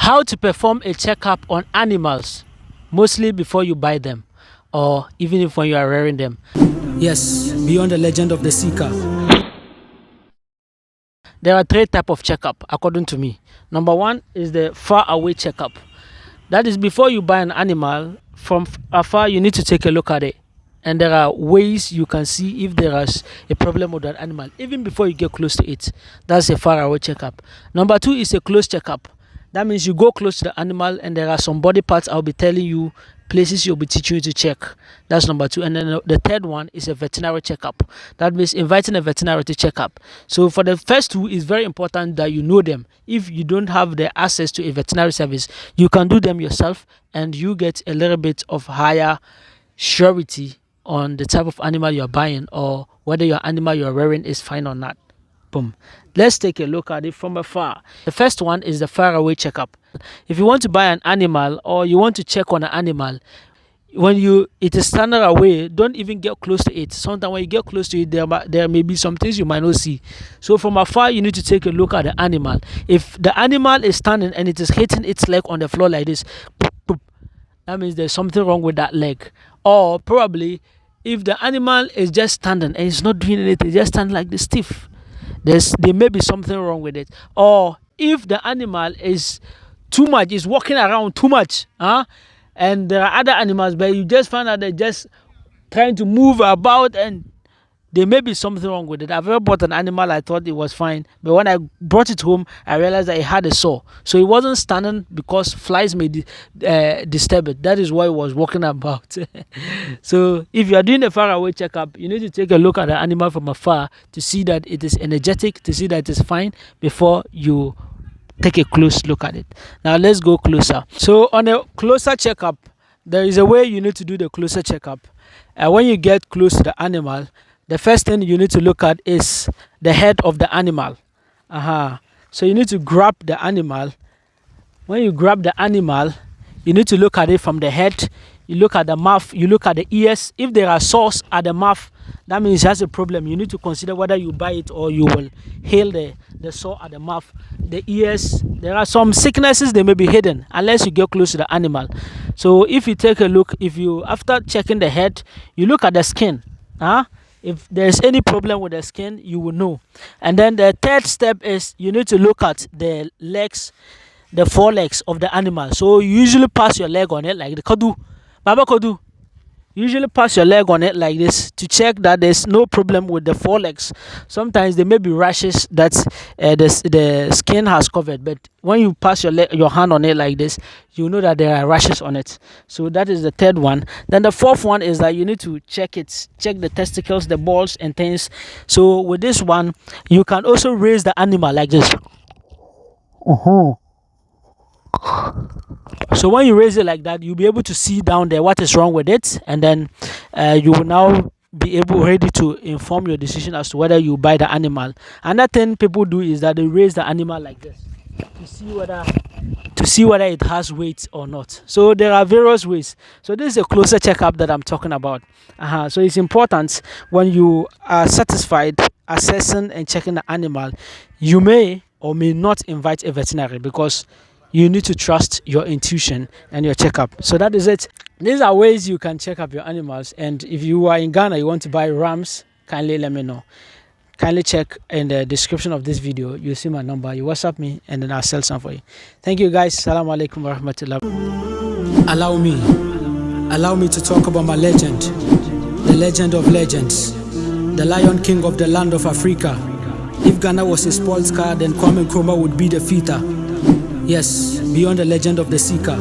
How to perform a checkup on animals, mostly before you buy them or even if when you are rearing them. Yes, beyond the legend of the seeker. There are three types of checkup according to me. Number one is the far away checkup. That is before you buy an animal, from afar you need to take a look at it. And there are ways you can see if there is a problem with that animal, even before you get close to it. That's a far away checkup. Number two is a close checkup. That means you go close to the animal and there are some body parts I'll be telling you, places you'll be teaching you to check. That's number two. And then the third one is a veterinary checkup. That means inviting a veterinary to check up. So for the first two, it's very important that you know them. If you don't have the access to a veterinary service, you can do them yourself and you get a little bit of higher surety on the type of animal you're buying or whether your animal you're rearing is fine or not. Boom. Let's take a look at it from afar. The first one is the far away checkup. If you want to buy an animal or you want to check on an animal, when it is standing away, don't even get close to it. Sometimes when you get close to it, there may be some things you might not see. So from afar, you need to take a look at the animal. If the animal is standing and it is hitting its leg on the floor like this, boop, boop, that means there's something wrong with that leg. Or probably if the animal is just standing and it's not doing anything, just standing like this stiff, there may be something wrong with it. Or if the animal is too much, is walking around too much, and there are other animals, but you just find out they're just trying to move about and there may be something wrong with it. I've ever bought an animal, I thought it was fine, but when I brought it home, I realized that it had a sore. So it wasn't standing because flies may disturb it. That is why it was walking about. So if you are doing a far away checkup, you need to take a look at the animal from afar to see that it is energetic, to see that it is fine before you take a close look at it. Now let's go closer. So on a closer checkup, there is a way you need to do the closer checkup. When you get close to the animal, the first thing you need to look at is the head of the animal. So you need to grab the animal. When you grab the animal, you need to look at it from the head. You look at the mouth, you look at the ears. If there are sores at the mouth, that means it has a problem. You need to consider whether you buy it or you will heal the sore at the mouth. The ears, there are some sicknesses, they may be hidden unless you get close to the animal. So if you take a look, after checking the head, you look at the skin. If there's any problem with the skin, you will know. And then the third step is you need to look at the legs, the forelegs of the animal. So you usually pass your leg on it like the kodu. Baba kodu. Usually pass your leg on it like this to check that there's no problem with the forelegs. Sometimes there may be rashes that the skin has covered, but when you pass your hand on it like this, you know that there are rashes on it. So that is the third one. Then the fourth one is that you need to check the testicles, the balls and things. So with this one, you can also raise the animal like this. So when you raise it like that, you'll be able to see down there what is wrong with it, and then you will now be ready to inform your decision as to whether you buy the animal. Another thing people do is that they raise the animal like this to see whether it has weight or not. So there are various ways. So this is a closer checkup that I'm talking about. So it's important when you are satisfied assessing and checking the animal, you may or may not invite a veterinary because you need to trust your intuition and your checkup. So that is it. These are ways you can check up your animals. And if you are in Ghana, you want to buy rams, kindly let me know. Kindly check in the description of this video. You'll see my number. You WhatsApp me and then I'll sell some for you. Thank you guys. Assalamu alaikum wa rahmatullah. Allow me to talk about my legend, the legend of legends, the Lion King of the land of Africa. If Ghana was a sports car, then Kwame Nkrumah would be the fitter. Yes, beyond the legend of the seeker.